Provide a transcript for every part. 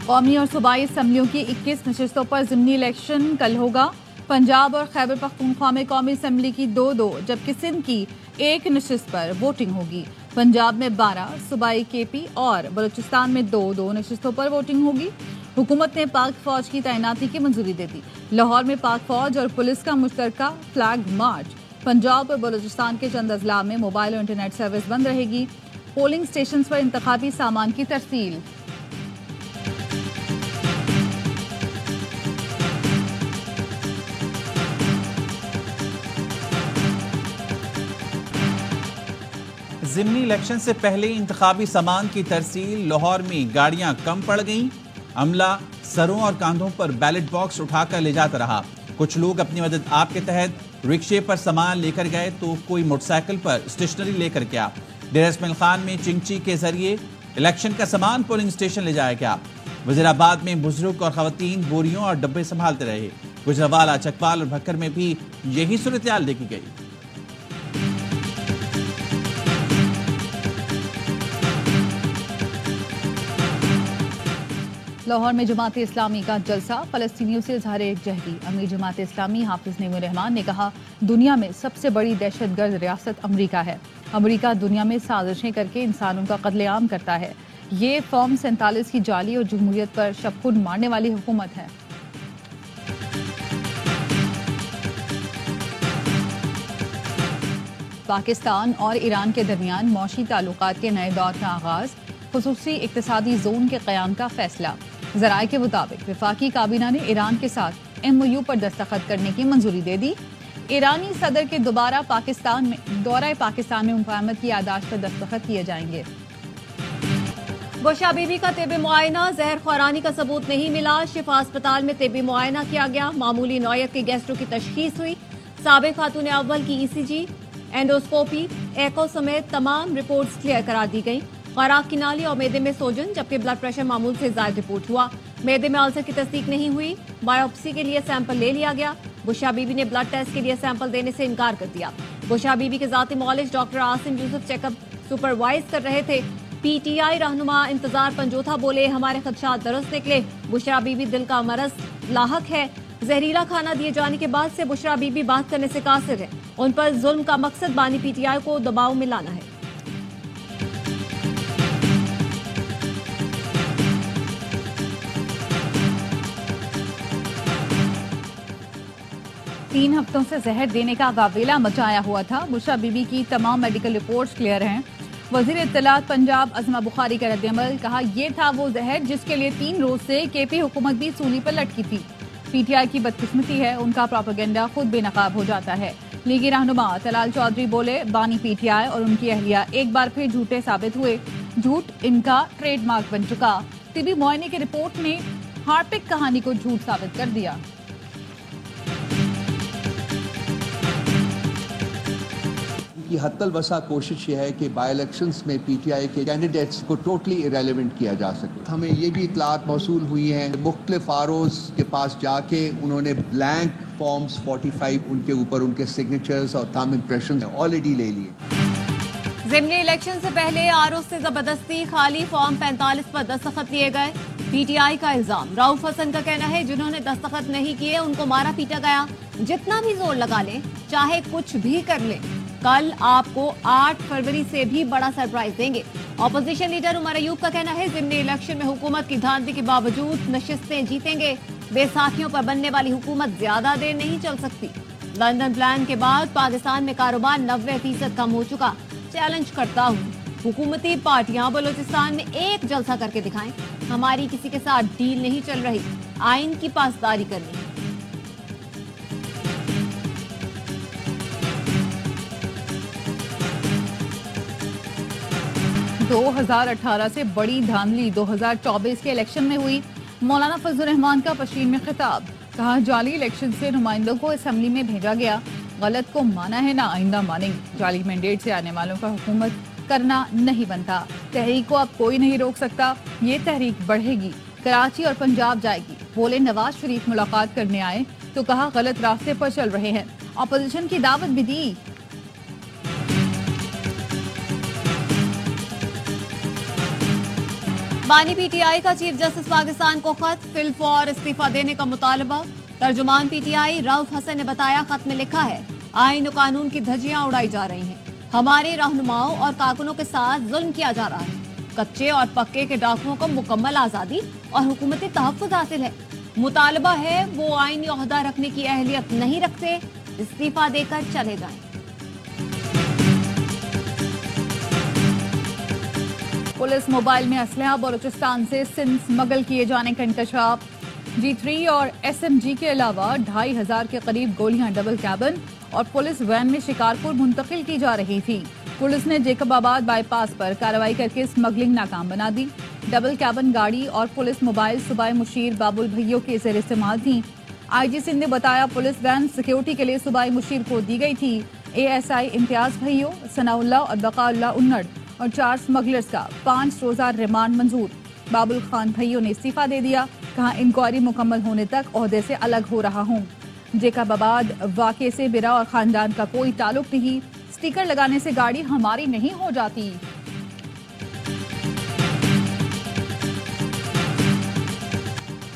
कौमी और सूबाई असम्बलियों की 21 नशिस्तों पर ज़िमनी इलेक्शन कल होगा। पंजाब और खैबर पख्तूनख्वा में कौमी असम्बली की 2-2 जबकि सिंध की 1 नशिस्त पर वोटिंग होगी। पंजाब में 12, सूबाई केपी और बलूचिस्तान में 2-2 नशिस्तों पर वोटिंग होगी। हुकूमत ने पाक फौज की तैनाती की मंजूरी दे दी। लाहौर में पाक फौज और पुलिस का मुश्तरका फ्लैग मार्च। पंजाब और बलूचिस्तान के चंद अजला में मोबाइल और इंटरनेट सर्विस बंद रहेगी। पोलिंग स्टेशन पर इंतखाबी सामान की तरसील। ज़िमनी इलेक्शन से पहले इंतखाबी सामान की तरसील। लाहौर में गाड़ियां कम पड़ गईं। अमला सरों और कांधों पर बैलेट बॉक्स उठाकर ले जाता रहा। कुछ लोग अपनी मदद आप के तहत रिक्शे पर सामान लेकर गए तो कोई मोटरसाइकिल पर स्टेशनरी लेकर गया। डेरा इस्माइल खान में चिंची के जरिए इलेक्शन का सामान पोलिंग स्टेशन ले जाया गया। वजीराबाद में बुजुर्ग और खवातीन बोरियों और डब्बे संभालते रहे। गुजरावाला, चकवाल और भक्कर में भी यही सूरत-ए-हाल देखी गई। लाहौर में जमात इस्लामी का जलसा, फलस्तीनियों से इज़हार यकजहती। अमीर जमात इस्लामी हाफिज नईमुर रहमान ने कहा, दुनिया में सबसे बड़ी दहशतगर्द रियासत अमरीका है। अमरीका दुनिया में साजिशें करके इंसानों का कत्लेआम करता है। ये फॉर्म 47 की जाली और जमहूरियत पर शबखुन मारने वाली हुकूमत है। पाकिस्तान और ईरान के दरमियान मौशी ताल्लुकात के नए दौर का आगाज, खुसूसी इक्तिसादी जोन के क़याम का फैसला। ज़राए के मुताबिक वफाकी काबीना ने ईरान के साथ MOU पर दस्तखत करने की मंजूरी दे दी। ईरानी सदर के दोबारा दौरा पाकिस्तान में मुफाहमत की यादाश्त पर दस्तखत किए जाएंगे। बुशरा बीबी का तिब्बी मुआयना, जहर खुरानी का सबूत नहीं मिला। शिफा अस्पताल में तिब्बी मुआयना किया गया, मामूली नौयत के गैस्ट्रो की तशखीस हुई। साबिक खातून अव्वल की ECG, एंडोस्कोपी, एको समेत तमाम रिपोर्ट्स क्लियर करार दी गई। खराक की नाली और मैदे में सोजन जबकि ब्लड प्रेशर मामूल से ज्यादा रिपोर्ट हुआ। मैदे में अल्सर की तस्दीक नहीं हुई। बायोप्सी के लिए सैंपल ले लिया गया। बुशरा बीबी ने ब्लड टेस्ट के लिए सैंपल देने से इनकार कर दिया। बुशरा बीबी के जाती मौलिज doctor Asim Yusuf checkup supervise कर रहे थे। PTI रहनुमा इंतजार पंजोथा बोले, हमारे खदशात दुरुस्त निकले। बुशरा बीबी दिल का मरज लाहक है। जहरीला खाना दिए जाने के बाद से बुशरा बीबी बात करने से कासिर है। उन पर जुल्म का मकसद बानी PTI को दबाव में लाना है। 3 हफ्तों से जहर देने का वावेला मचाया हुआ था। बुशरा बीबी की तमाम मेडिकल रिपोर्ट्स क्लियर हैं। वजीर इत्तलात पंजाब अज़मा बुखारी का रद्द-ए-अमल, कहा यह था वो जहर जिसके लिए 3 रोज से KP हुकूमत भी सूली पर लटकी थी। PTI की बदकिस्मती है, उनका प्रोपेगेंडा खुद बेनकाब हो जाता है। लीगी रहनुमा तलाल चौधरी बोले, बानी PTI और उनकी अहलिया एक बार फिर झूठे साबित हुए। झूठ इनका ट्रेडमार्क बन चुका। तिब्बी मुआयने की रिपोर्ट ने हार्पिक कहानी को झूठ साबित कर दिया। की हत्तल वसा कोशिश यह है कि बाई इलेक्शंस में PTI के कैंडिडेट्स को टोटली इरेलीवेंट किया जा सके। हमें ये भी इतलात मौसूल हुई हैं, मुख्तलिफ आरओज़ के पास जाके उन्होंने ब्लैंक फॉर्म्स 45 उनके ऊपर उनके सिग्नेचर्स और थंब इम्प्रेशंस ऑलरेडी ले लिए। ज़िमनी इलेक्शन से पहले आरओ से जबरदस्ती खाली फॉर्म 45 पर दस्तखत लिए गए। PTI का इल्जाम, राउफ हसन का कहना है जिन्होंने दस्तखत नहीं किए उनको मारा पीटा गया। जितना भी जोर लगा ले, चाहे कुछ भी कर ले, कल आपको 8 फरवरी से भी बड़ा सरप्राइज देंगे। ऑपोजिशन लीडर उमर अयूब का कहना है ज़िमनी इलेक्शन में हुकूमत की धांधली के बावजूद नशिस्तें जीतेंगे। बैसाखियों पर बनने वाली हुकूमत ज्यादा देर नहीं चल सकती। लंदन प्लान के बाद पाकिस्तान में कारोबार 90% कम हो चुका। चैलेंज करता हूँ, हुकूमती पार्टियां बलूचिस्तान में एक जलसा करके दिखाएं। हमारी किसी के साथ डील नहीं चल रही, आइन की पासदारी करनी है। दो 2018 से बड़ी धांधली 2024 के इलेक्शन में हुई। मौलाना फजल रहमान का पश्चिम में खिताब, कहा जाली इलेक्शन से नुमाइंदों को असेंबली में भेजा गया, गलत को माना है ना आइंदा मानेंगे। जाली मैंडेट से आने वालों का हुकूमत करना नहीं बनता। तहरीक को अब कोई नहीं रोक सकता, ये तहरीक बढ़ेगी, कराची और पंजाब जाएगी। बोले नवाज शरीफ मुलाकात करने आए तो कहा गलत रास्ते पर चल रहे हैं। अपोजिशन की दावत भी दी। बानी पीटीआई का चीफ जस्टिस पाकिस्तान को खत, फिल फॉर इस्तीफा देने का मुतालबा। तर्जुमान पीटीआई रऊफ हसन ने बताया, खत में लिखा है, आईन और कानून की धज्जियां उड़ाई जा रही हैं, हमारे रहनुमाओं और कारकुनों के साथ जुल्म किया जा रहा है। कच्चे और पक्के के डाकुओं को मुकम्मल आजादी और हुकूमती तहफ़्फ़ुज़ हासिल है। मुतालबा है वो आईनी ओहदा रखने की अहलियत नहीं रखते, इस्तीफा देकर चले जाएं। पुलिस मोबाइल में असलहा बलूचिस्तान से सिंध स्मगल किए जाने का इंकशाफ। G3 और SMG के अलावा 2500 के करीब गोलियां डबल कैबिन और पुलिस वैन में शिकारपुर मुंतकिल की जा रही थी। पुलिस ने जेकबाबाद बाईपास पर कार्रवाई करके स्मगलिंग नाकाम बना दी। डबल कैबिन गाड़ी और पुलिस मोबाइल सूबाई मुशीर बाबुल भैयो के ज़ेर इस्तेमाल थी। IG सिंध ने बताया, पुलिस वैन सिक्योरिटी के लिए सूबाई मुशीर को दी गई थी। ASI इम्तियाज भैयो, सनाउल्लाह और बकाउल्लाह उन्नड़ और 4 स्मगलर्स का 5 रोजा रिमांड मंजूर। बाबुल खान भैयो ने इस्तीफा दे दिया, कहा इंक्वायरी मुकम्मल होने तक ओहदे से अलग हो रहा हूँ। जेकबाबाद वाक़े से मेरा और खानदान का कोई ताल्लुक नहीं, स्टिकर लगाने से गाड़ी हमारी नहीं हो जाती।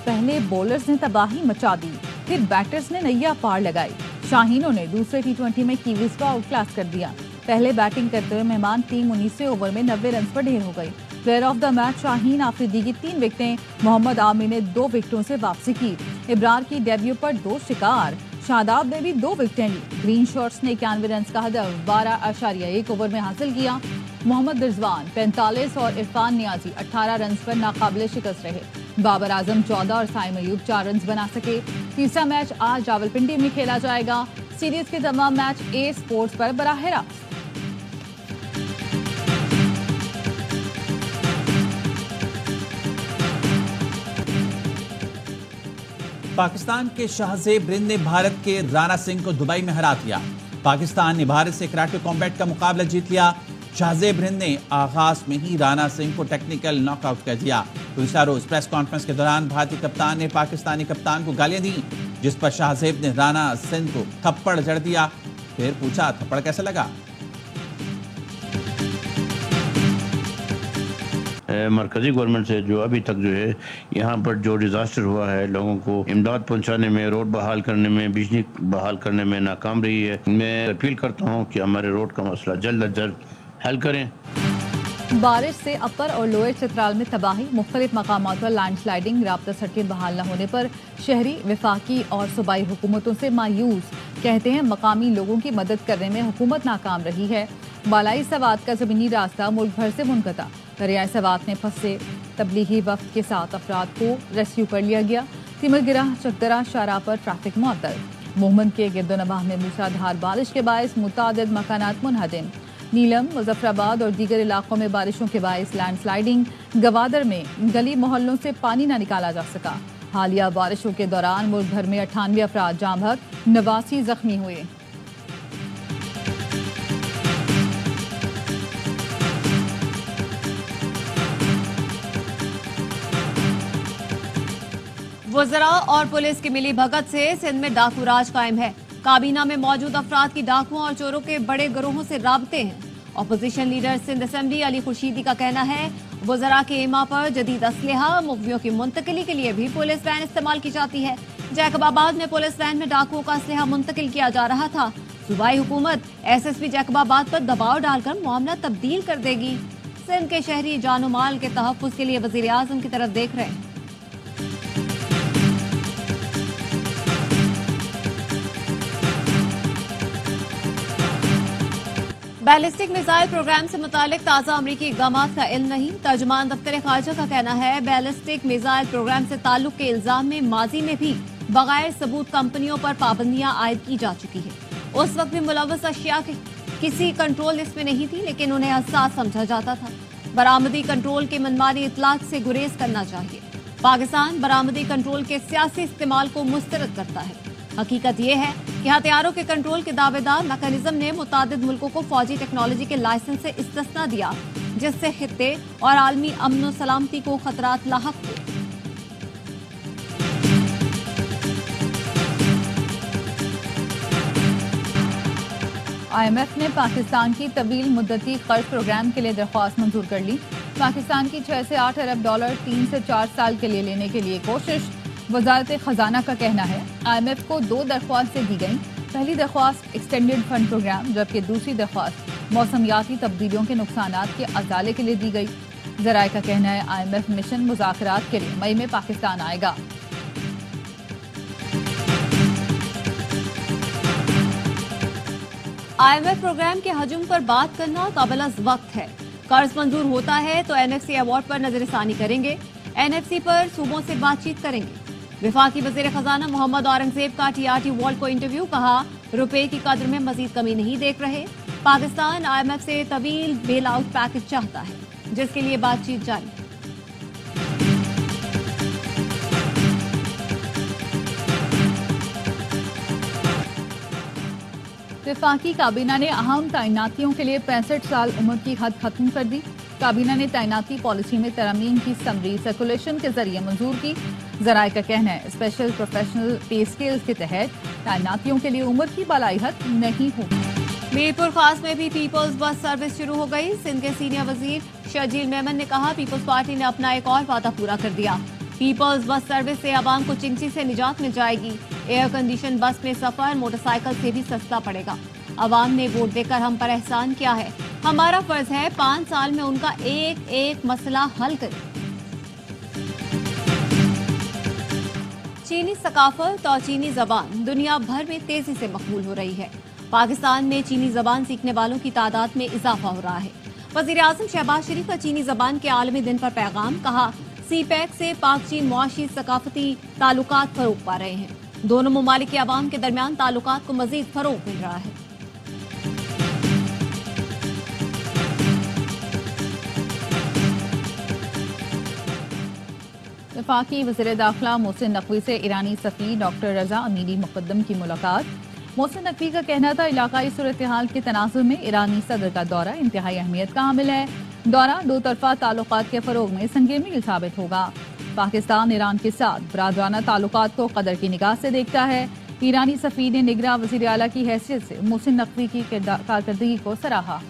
पहले बॉलर्स ने तबाही मचा दी, फिर बैटर्स ने नैया पार लगाई। शाहीनों ने दूसरे T20 में कीवीज को आउटक्लास कर दिया। पहले बैटिंग करते हुए मेहमान टीम 19वें ओवर में 90 रन पर ढेर हो गई। Player of the match Shaheen Afridi की 3 विकेटें, मोहम्मद आमिर ने 2 विकेटों से वापसी की। इब्रार की डेब्यू पर 2 शिकार, शादाब ने भी 2 विकेटें ली। ग्रीन शॉट्स ने 91 रन का हदफ 12.1 ओवर में हासिल किया। मोहम्मद रिजवान 45 और इरफान नियाजी 18 रन पर नाकाबिले शिकस्त रहे। बाबर आजम 14 और साइम अयूब 4 रन बना सके। तीसरा मैच आज रावलपिंडी में खेला जाएगा। सीरीज के तमाम मैच A स्पोर्ट्स पर बराह रास्त। पाकिस्तान के शाहजेब रिंद ने भारत के राणा सिंह को दुबई में हरा दिया। पाकिस्तान ने भारत से कराटे कॉम्बैट का मुकाबला जीत लिया। शाहजेब रिंद ने आगाज में ही राणा सिंह को टेक्निकल नॉकआउट कर दिया। दूसरा रोज प्रेस कॉन्फ्रेंस के दौरान भारतीय कप्तान ने पाकिस्तानी कप्तान को गालियां दी, जिस पर शाहजेब ने राणा सिंह को थप्पड़ जड़ दिया। फिर पूछा, थप्पड़ कैसे लगा? मरकजी गवर्नमेंट से जो अभी तक जो है यहाँ पर जो डिजास्टर हुआ है, लोगों को इमदाद पहुँचाने में, रोड बहाल करने में, बिजली बहाल करने में नाकाम रही है। मैं अपील करता हूँ कि हमारे रोड का मसला जल्द अज जल्द हल करें। बारिश से अपर और लोअर चित्राल में तबाही, मुख्तलिफ मकामात पर लैंडस्लाइडिंग, राब्ता सड़कें बहाल न होने पर शहरी, वफाकी और सूबाई हुकूमतों से मायूस। कहते हैं मकामी लोगों की मदद करने में हुकूमत नाकाम रही है। बालाई सवात का ज़मीनी रास्ता मुल्क भर से मुनक़ता। दरियाए सवात में फंसे तबलीगी वफ्द के 7 अफराद को रेस्क्यू कर लिया गया। तिमरगिरा चकदरा शाहराह पर ट्रैफिक मुअत्तल। मोहम्मद के गिरदोनवाह में मूसलाधार बारिश के बायस मुतादिद मकानात मुनहदिम। नीलम, मुजफ्फराबाद और दीगर इलाकों में बारिशों के बायस लैंडस्लाइडिंग। गवादर में गली मोहल्लों से पानी न निकाला जा सका। हालिया बारिशों के दौरान मुल्क भर में 98 अफराद जाम बहक, 89 जख्मी हुए। वज़रा और पुलिस की मिली भगत से सिंध में डाकू राज कायम है। काबीना में मौजूद अफराद की डाकुओं और चोरों के बड़े गिरोहों से राबते हैं। Opposition leader Sindh assembly Ali Khurshidi का कहना है, वज़रा के इमा पर जदीद असलहा, मुखबियों की मुंतकिली के लिए भी पुलिस वैन इस्तेमाल की जाती है। जैकबाबाद में पुलिस वैन में डाकुओं का असलहा मुंतकिल किया जा रहा था। सूबाई हुकूमत SSP जैकबाबाद पर दबाव डालकर मामला तब्दील कर देगी। सिंध के शहरी जानो माल के तहफ़्फ़ुज़ के लिए वज़ीर आज़म की तरफ देख रहे हैं। बैलिस्टिक मिसाइल प्रोग्राम से मुतालिक ताज़ा अमरीकी इक़दामात का इल्म नहीं। तर्जुमान दफ्तर ख़ारजा का कहना है, बैलिस्टिक मिसाइल प्रोग्राम से ताल्लुक के इल्जाम में माजी में भी बगैर सबूत कंपनियों पर पाबंदियां आयद की जा चुकी है। उस वक्त भी मुलव्वस अशिया किसी कंट्रोल लिस्ट में नहीं थी, लेकिन उन्हें हसास समझा जाता था। बरामदी कंट्रोल के मनमानी इतलाक से गुरेज करना चाहिए। पाकिस्तान बरामदी कंट्रोल के सियासी इस्तेमाल को मुस्तरद करता है। हकीकत यह है कि हथियारों के कंट्रोल के दावेदार मैकेनिज्म ने मुतादिद मुल्कों को फौजी टेक्नोलॉजी के लाइसेंस से इस्तिस्ना दिया, जिससे खित्ते और आलमी अमन और सलामती को खतरात लाहक हुए। IMF ने पाकिस्तान की तवील मुद्दती कर्ज प्रोग्राम के लिए दरख्वास्त मंजूर कर ली। पाकिस्तान की 6 से 8 अरब डॉलर 3 से 4 साल के लिए लेने के लिए कोशिश। वजारत खजाना का कहना है IMF को 2 दरख्वास्तें दी गईं। पहली दरख्वास्त एक्सटेंडेड फंड प्रोग्राम, जबकि दूसरी दरख्वास्त मौसमियाती तब्दीलियों के नुकसानात के अजाले के लिए दी गई। जराए का कहना है IMF मिशन मुज़ाकरात के लिए मई में पाकिस्तान आएगा। IMF प्रोग्राम के हजम पर बात करना काबिल वक्त है। कर्ज मंजूर होता है तो NFC अवार्ड पर नजरसानी करेंगे। NFC पर सूबों से बातचीत करेंगे। वफाकी वजीर खजाना मोहम्मद औरंगजेब का TRT वर्ल्ड को इंटरव्यू, कहा रुपए की कदर में मजीद कमी नहीं देख रहे। पाकिस्तान IMF से तवील बेल आउट पैकेज चाहता है, जिसके लिए बातचीत जारी। वफाकी काबीना ने अहम तैनातियों के लिए 65 साल उम्र की हद खत्म कर दी। काबीना ने तैनाती पॉलिसी में तरमीम की समरी सर्कुलेशन के जरिए मंजूर की। जराए का कहना है स्पेशल प्रोफेशनल पे स्केल्स के तहत तैनातियों के लिए उम्र की बलाई हद नहीं होगी। मीरपुर खास में भी पीपल्स बस सर्विस शुरू हो गई। सिंध के सीनियर वजीर शर्जील मेमन ने कहा पीपल्स पार्टी ने अपना एक और वादा पूरा कर दिया। पीपल्स बस सर्विस से आवाम को चिंची से निजात मिल जाएगी। एयर कंडीशन बस में सफर मोटरसाइकिल से भी सस्ता पड़ेगा। आवाम ने वोट देकर हम पर एहसान किया है, हमारा फर्ज है 5 साल में उनका एक एक मसला हल करें। चीनी सकाफत और चीनी जबान दुनिया भर में तेजी से मकबूल हो रही है। पाकिस्तान में चीनी जबान सीखने वालों की तादाद में इजाफा हो रहा है। वजीर आजम शहबाज शरीफ का चीनी जबान के आलमी दिन पर पैगाम, कहा CPEC से पाक चीन मुआशी सकाफती ताल्लुकात फरोग पा रहे हैं। दोनों ममालिक के अवाम के दरमियान ताल्लुकात को मजीद फरोग मिल रहा है। वफाकी वज़ीर दाखिला मोहसिन नकवी से ईरानी सफ़ीर डॉक्टर रजा अमीरी मुक़द्दम की मुलाकात। मोहसिन नकवी का कहना था इलाकाई सूरत हाल के तनाजुर में ईरानी सदर का दौरा इंतहाई अहमियत का हामिल है। दौरा दो तरफा ताल्लुकात के फरोग में संगे मील साबित होगा। पाकिस्तान ईरान के साथ बरादराना ताल्लुकात को कदर की निगाह से देखता है। ईरानी सफ़ीर ने निगरां वज़ीर आला की हैसियत से मोहसिन नकवी की कारकर्दगी को सराहा।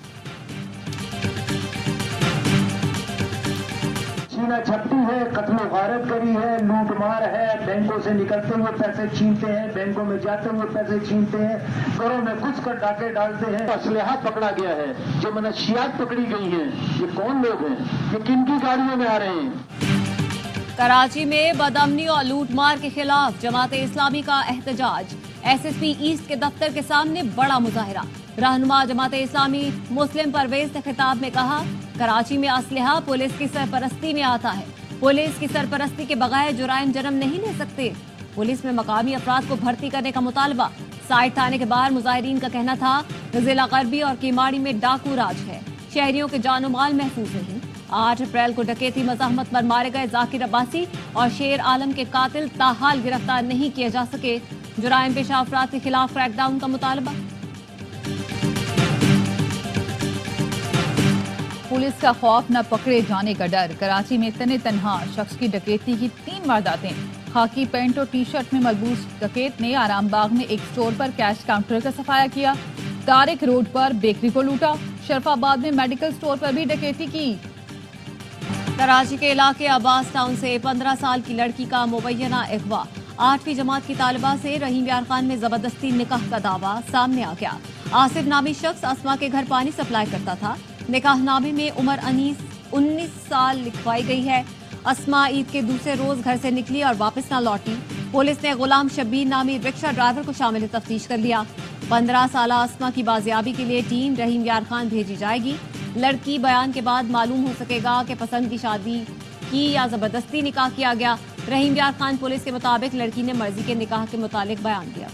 सीना झपटी है, कत्लो गारत करी है, लूट मार है, बैंकों से निकलते हुए पैसे छीनते हैं, बैंकों में जाते हुए पैसे छीनते हैं, घरों में घुस कर डाके डालते हैं। असलहा पकड़ा गया है, जो मनशियात पकड़ी गई हैं। ये कौन लोग हैं? ये किन की गाड़ियों में आ रहे हैं? कराची में बदअमनी और लूटमार के खिलाफ जमात इस्लामी का एहतजाज। SSP ईस्ट के दफ्तर के सामने बड़ा मुजाहिरा। रहनुमा जमात इस्लामी मुस्लिम परवेज ने खिताब में कहा कराची में असलहा पुलिस की सरपरस्ती में आता है। पुलिस की सरपरस्ती के बगैर जुराइम जन्म नहीं ले सकते। पुलिस में मकामी अफराद को भर्ती करने का मुतालबा। साइड थाने के बाहर मुजाहिरीन का कहना था जिला गरबी और किमाड़ी में डाकू राज है, शहरियों के जानो माल महफूज नहीं। 8 अप्रैल को डकैती मज़ाहमत पर मारे गए जाकिर अब्बासी और शेर आलम के कातिल ताहाल गिरफ्तार नहीं किए जा सके। जुराइम पेशा अफराद के खिलाफ क्रैकडाउन का मुतालबा। पुलिस का खौफ न पकड़े जाने का डर। कराची में तने तनहा शख्स की डकैती की 3 वारदातें। खाकी पैंट और टी-शर्ट में मलबूस डकैत ने आरामबाग में एक स्टोर पर कैश काउंटर का सफाया किया। तारिक रोड पर बेकरी को लूटा। शरफाबाद में मेडिकल स्टोर पर भी डकैती की। कराची के इलाके अब्बास टाउन से 15 साल की लड़की का मुबैना अगवा। 8वीं जमात की तालिबा से रहीम यार खान में जबरदस्ती निकाह का दावा सामने आ गया। आसिफ नामी शख्स अस्मा के घर पानी सप्लाई करता था। निकाहनामे में उम्र 19 साल लिखवाई गई है। अस्मा ईद के दूसरे रोज घर से निकली और वापस न लौटी। पुलिस ने गुलाम शब्बीर नामी रिक्शा ड्राइवर को शामिल तफ्तीश कर लिया। 15 साल अस्मा की बाजियाबी के लिए टीम रहीम यार खान भेजी जाएगी। लड़की बयान के बाद मालूम हो सकेगा कि पसंद की शादी की या जबरदस्ती निकाह किया गया। रहीम यार खान पुलिस के मुताबिक लड़की ने मर्जी के निकाह के मुतालिक बयान दिया।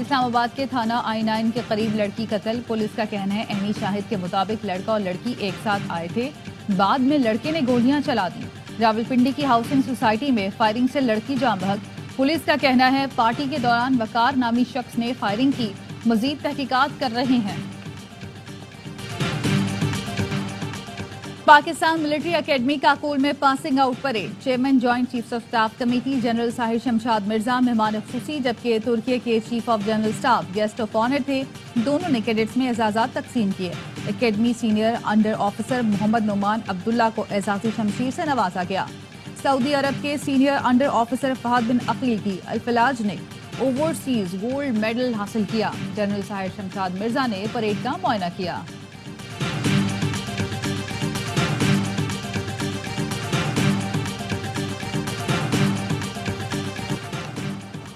इस्लामाबाद के थाना I9 के करीब लड़की कत्ल। पुलिस का कहना है अहनी शाहिद के मुताबिक लड़का और लड़की एक साथ आए थे, बाद में लड़के ने गोलियां चला दी। रावलपिंडी की हाउसिंग सोसाइटी में फायरिंग से लड़की जाम बहक। पुलिस का कहना है पार्टी के दौरान वकार नामी शख्स ने फायरिंग की। मजीद तहकीकात कर रहे हैं। पाकिस्तान मिलिट्री एकेडमी काकोल में passing out parade. Chairman joint chiefs of staff committee general Sahir Shamshad Mirza मेहमान खुसूसी, जबकि तुर्की के chief of general staff guest of honour थे। दोनों ने कैडेट्स में एजाजात तकसीम किए। Academy senior under officer Mohammad Noman Abdullah को एजाजी शमशीर से नवाजा गया। सऊदी अरब के senior under officer Fahad bin Aqeel की अल्फलाज ने ओवरसीज गोल्ड मेडल हासिल किया। जनरल साहिर शमशाद मिर्जा ने परेड का मुआयना किया।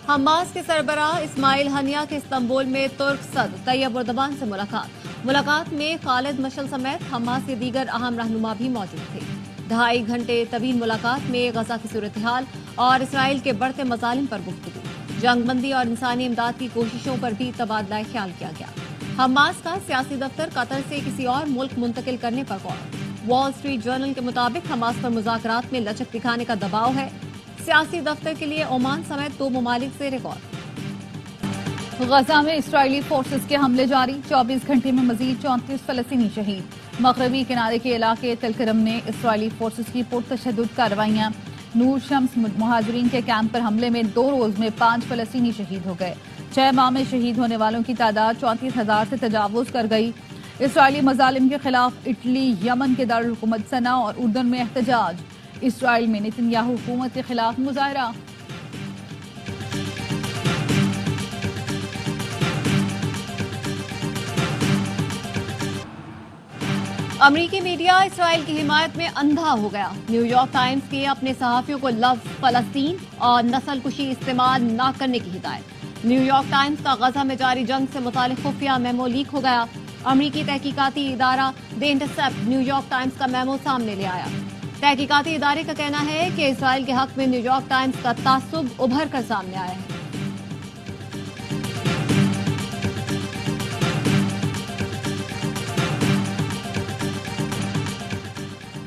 हमास के सरबराह इस्माइल हनिया के इस्तांबुल में तुर्क सदर तैयब एर्दोगान से मुलाकात में खालिद मशल समेत हमास के दीगर अहम रहनुमा भी मौजूद थे। 2.5 घंटे तवील मुलाकात में गजा की सूरत हाल और इसराइल के बढ़ते मजालिम पर गुफ्तगू, जंगबंदी और इंसानी इमदाद की कोशिशों पर भी तबादला ख्याल किया गया। हमास का सियासी दफ्तर कतर से किसी और मुल्क मुंतकिल करने पर गौर। वॉल स्ट्रीट जर्नल के मुताबिक हमास पर मुज़ाकरात में लचक दिखाने का दबाव है। सियासी दफ्तर के लिए ओमान समेत 2 ममालिक से रिकॉर्ड। गजा में इस्राइली फोर्सेस के हमले जारी, 24 घंटे में मजीद 34 फलस्तीनी शहीद। मगरबी किनारे के इलाके तलकरम ने इस्राइली फोर्सेस की पुरतशद्दुद कार्रवाइयां। नूर शम्स मुहाजिरीन के कैंप पर हमले में 2 रोज में 5 फलस्तीनी शहीद हो गए। 6 माह में शहीद होने वालों की तादाद 34,000 से तजावुज कर गई। इसराइली मजालिम के खिलाफ इटली, यमन के दारुल हुकूमत सना और उर्दन में एहतजाज। इसराइल में नेतन्याहू हुकूमत के खिलाफ मुजाहरा। अमरीकी मीडिया इसराइल की हिमायत में अंधा हो गया। न्यूयॉर्क टाइम्स के अपने सहाफियों को लफ्ज फलस्तीन और नस्लकुशी इस्तेमाल न करने की हिदायत। न्यूयॉर्क टाइम्स का गजा में जारी जंग से मुतालिक खुफिया मेमो लीक हो गया। अमरीकी तहकीकाती इदारा द इंटरसेप्ट न्यूयॉर्क टाइम्स का मेमो सामने ले आया। तहकीकाती इदारे का कहना है कि इसराइल के हक में न्यूयॉर्क टाइम्स का तासुब उभर कर सामने आया है।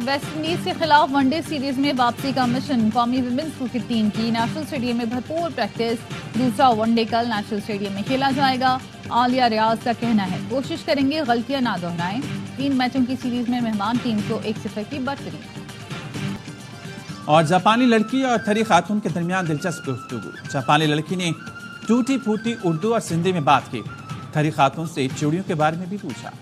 वेस्टइंडीज के खिलाफ वनडे सीरीज में वापसी का मिशन। कौमी विमेंस क्रिकेट टीम की नेशनल स्टेडियम में भरपूर प्रैक्टिस। दूसरा वनडे कल नेशनल स्टेडियम में खेला जाएगा। आलिया रियाज का कहना है कोशिश करेंगे गलतियां ना दोहराएं। 3 मैचों की सीरीज में मेहमान टीम को 1-0 की बढ़तरी। और जापानी लड़की और थरी खातून के दरमियान दिलचस्प गुफ्तगू। जापानी लड़की ने टूटी फूटी उर्दू और सिंधी में बात की। थरी खातून से चूड़ियों के बारे में भी पूछा।